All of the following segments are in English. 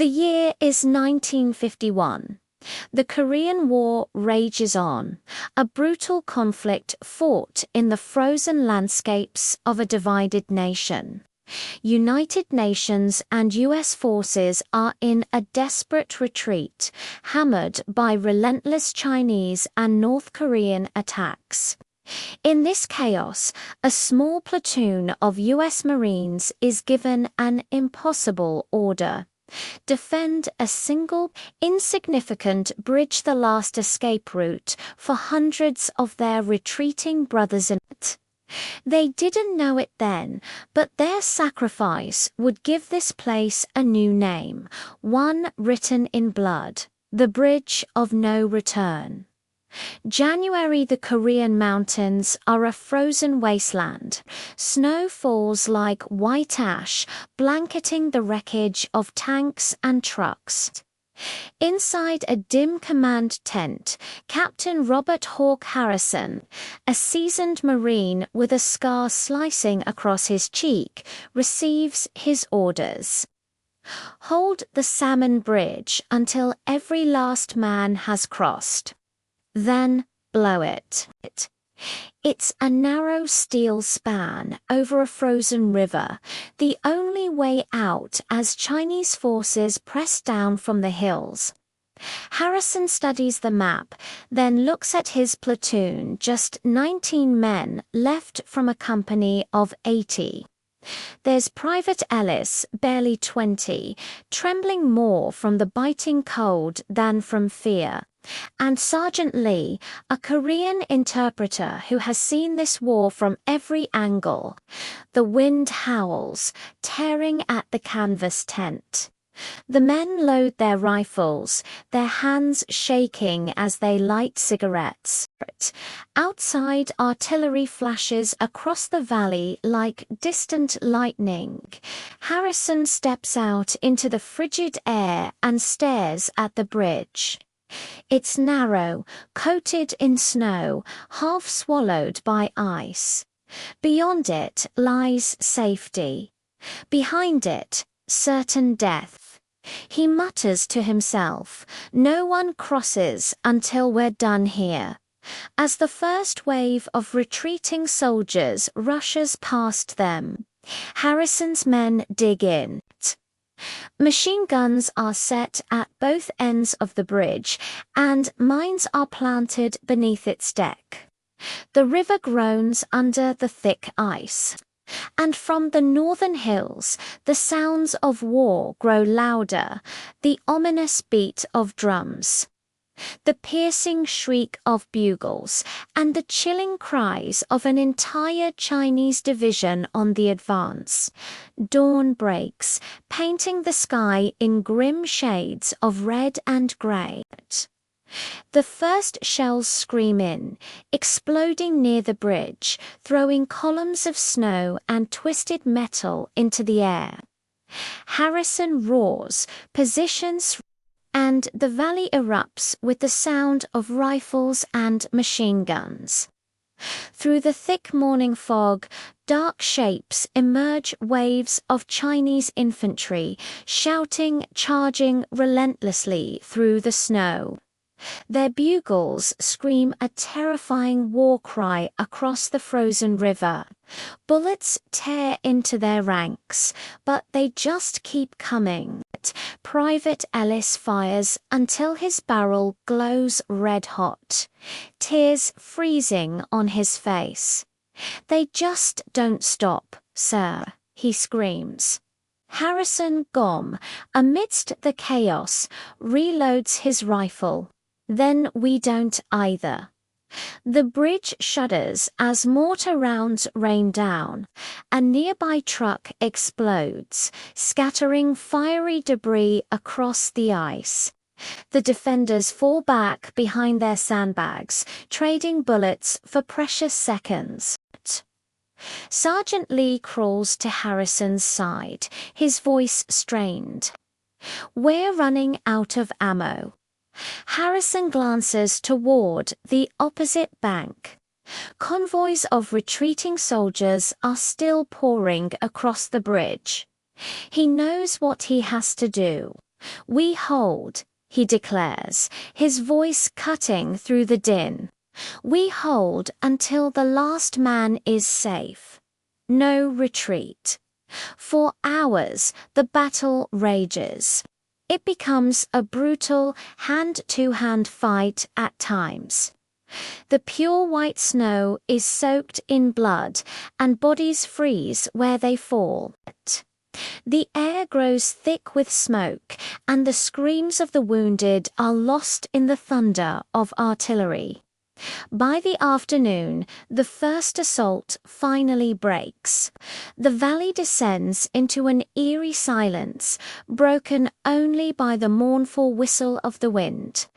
The year is 1951. The Korean War rages on, a brutal conflict fought in the frozen landscapes of a divided nation. United Nations and US forces are in a desperate retreat, hammered by relentless Chinese and North Korean attacks. In this chaos, a small platoon of US Marines is given an impossible order: defend a single, insignificant bridge, the last escape route for hundreds of their retreating brothers in it. They didn't know it then, but their sacrifice would give this place a new name, one written in blood: the Bridge of No Return. January. The Korean mountains are a frozen wasteland. Snow falls like white ash, blanketing the wreckage of tanks and trucks. Inside a dim command tent, Captain Robert Hawk Harrison, a seasoned Marine with a scar slicing across his cheek, receives his orders. Hold the Salmon Bridge until every last man has crossed. Then blow it. It's a narrow steel span over a frozen river, the only way out as Chinese forces press down from the hills. Harrison studies the map, then looks at his platoon, just 19 men left from a company of 80. There's Private Ellis, barely 20, trembling more from the biting cold than from fear, and Sergeant Lee, a Korean interpreter who has seen this war from every angle. The wind howls, tearing at the canvas tent. The men load their rifles, their hands shaking as they light cigarettes. Outside, artillery flashes across the valley like distant lightning. Harrison steps out into the frigid air and stares at the bridge. It's narrow, coated in snow, half swallowed by ice. Beyond it lies safety. Behind it, certain death. He mutters to himself, "No one crosses until we're done here." As the first wave of retreating soldiers rushes past them, Harrison's men dig in. Machine guns are set at both ends of the bridge, and mines are planted beneath its deck. The river groans under the thick ice, and from the northern hills the sounds of war grow louder, the ominous beat of drums, the piercing shriek of bugles, and the chilling cries of an entire Chinese division on the advance. Dawn breaks, painting the sky in grim shades of red and grey. The first shells scream in, exploding near the bridge, throwing columns of snow and twisted metal into the air. Harrison roars, positions, and the valley erupts with the sound of rifles and machine guns. Through the thick morning fog, dark shapes emerge, waves of Chinese infantry, shouting, charging relentlessly through the snow. Their bugles scream a terrifying war cry across the frozen river. Bullets tear into their ranks, but they just keep coming. Private Ellis fires until his barrel glows red hot, tears freezing on his face. "They just don't stop, sir," he screams. Harrison Gom, amidst the chaos, reloads his rifle. "Then we don't either." The bridge shudders as mortar rounds rain down. A nearby truck explodes, scattering fiery debris across the ice. The defenders fall back behind their sandbags, trading bullets for precious seconds. Sergeant Lee crawls to Harrison's side, his voice strained. "We're running out of ammo." Harrison glances toward the opposite bank. Convoys of retreating soldiers are still pouring across the bridge. He knows what he has to do. "We hold," he declares, his voice cutting through the din. "We hold until the last man is safe. No retreat." For hours, the battle rages. It becomes a brutal hand-to-hand fight at times. The pure white snow is soaked in blood, and bodies freeze where they fall. The air grows thick with smoke, and the screams of the wounded are lost in the thunder of artillery. By the afternoon, the first assault finally breaks. The valley descends into an eerie silence, broken only by the mournful whistle of the wind.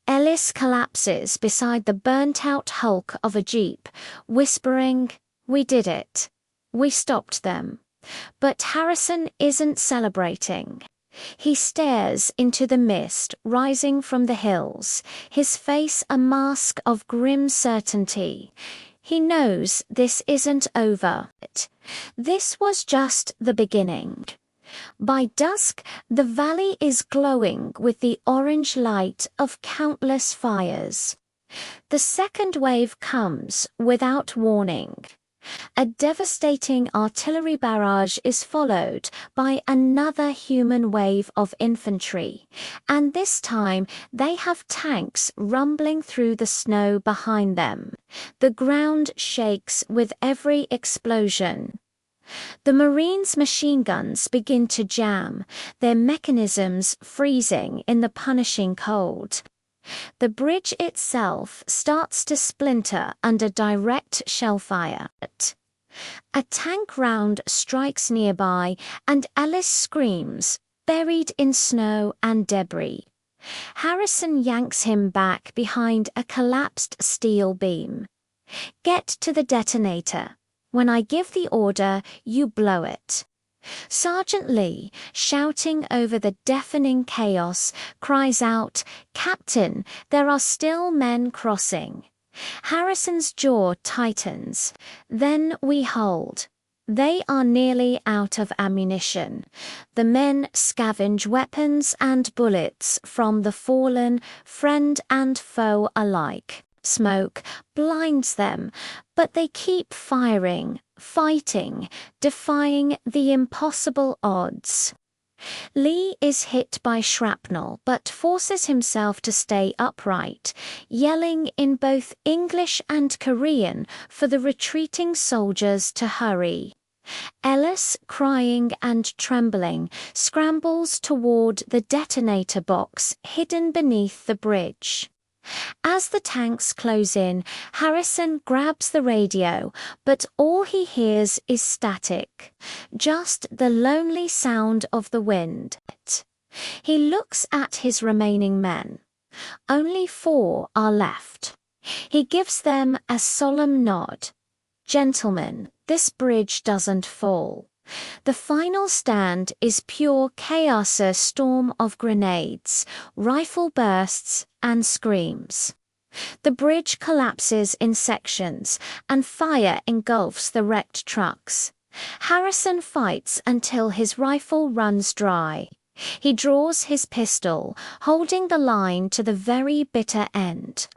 Ellis collapses beside the burnt-out hulk of a jeep, whispering, "We did it. We stopped them." But Harrison isn't celebrating. He stares into the mist rising from the hills, his face a mask of grim certainty. He knows this isn't over. This was just the beginning. By dusk, the valley is glowing with the orange light of countless fires. The second wave comes without warning. A devastating artillery barrage is followed by another human wave of infantry, and this time they have tanks rumbling through the snow behind them. The ground shakes with every explosion. The Marines' machine guns begin to jam, their mechanisms freezing in the punishing cold. The bridge itself starts to splinter under direct shellfire. A tank round strikes nearby, and Ellis screams, buried in snow and debris. Harrison yanks him back behind a collapsed steel beam. "Get to the detonator. When I give the order, you blow it." Sergeant Lee, shouting over the deafening chaos, cries out, "Captain, there are still men crossing." Harrison's jaw tightens. "Then we hold." They are nearly out of ammunition. The men scavenge weapons and bullets from the fallen, friend and foe alike. Smoke blinds them, but they keep firing, fighting, defying the impossible odds. Lee is hit by shrapnel but forces himself to stay upright, yelling in both English and Korean for the retreating soldiers to hurry. Ellis, crying and trembling, scrambles toward the detonator box hidden beneath the bridge. As the tanks close in, Harrison grabs the radio, but all he hears is static, just the lonely sound of the wind. He looks at his remaining men. Only 4 are left. He gives them a solemn nod. "Gentlemen, this bridge doesn't fall." The final stand is pure chaos, a storm of grenades, rifle bursts, and screams. The bridge collapses in sections, and fire engulfs the wrecked trucks. Harrison fights until his rifle runs dry. He draws his pistol, holding the line to the very bitter end.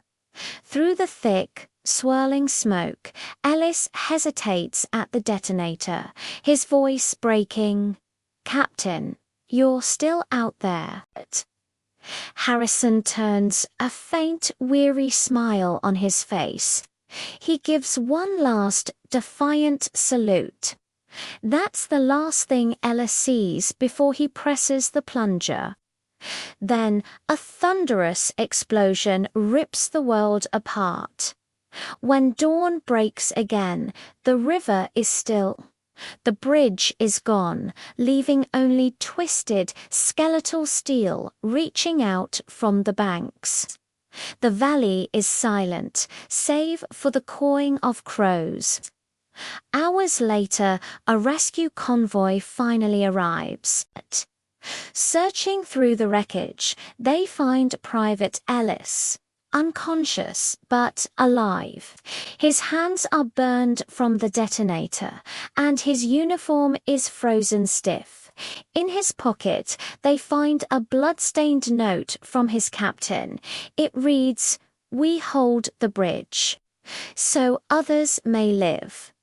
Through the thick, swirling smoke, Ellis hesitates at the detonator, his voice breaking, "Captain, you're still out there." Harrison turns, a faint, weary smile on his face. He gives one last, defiant salute. That's the last thing Ellis sees before he presses the plunger. Then a thunderous explosion rips the world apart. When dawn breaks again, the river is still. The bridge is gone, leaving only twisted, skeletal steel reaching out from the banks. The valley is silent, save for the cawing of crows. Hours later, a rescue convoy finally arrives. Searching through the wreckage, they find Private Ellis, unconscious but alive. His hands are burned from the detonator, and his uniform is frozen stiff. In his pocket, they find a blood-stained note from his captain. It reads, "We hold the bridge, so others may live."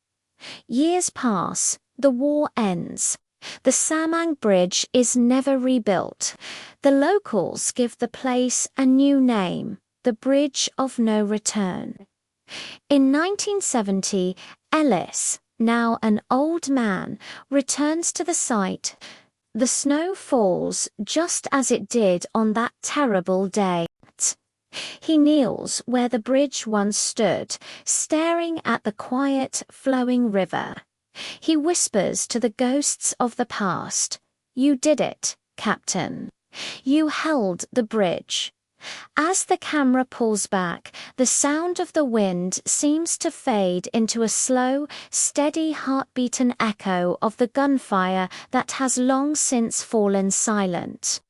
Years pass, the war ends. The Samang Bridge is never rebuilt. The locals give the place a new name, the Bridge of No Return. In 1970, Ellis, now an old man, returns to the site. The snow falls just as it did on that terrible day. He kneels where the bridge once stood, staring at the quiet, flowing river. He whispers to the ghosts of the past, "You did it, Captain. You held the bridge." As the camera pulls back, the sound of the wind seems to fade into a slow, steady heart-beaten echo of the gunfire that has long since fallen silent.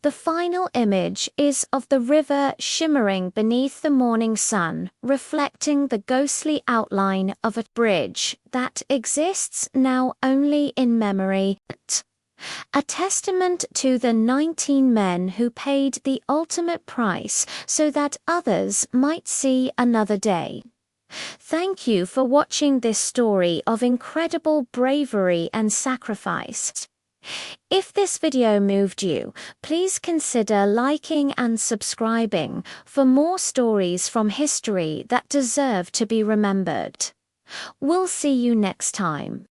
The final image is of the river shimmering beneath the morning sun, reflecting the ghostly outline of a bridge that exists now only in memory. A testament to the 19 men who paid the ultimate price so that others might see another day. Thank you for watching this story of incredible bravery and sacrifice. If this video moved you, please consider liking and subscribing for more stories from history that deserve to be remembered. We'll see you next time.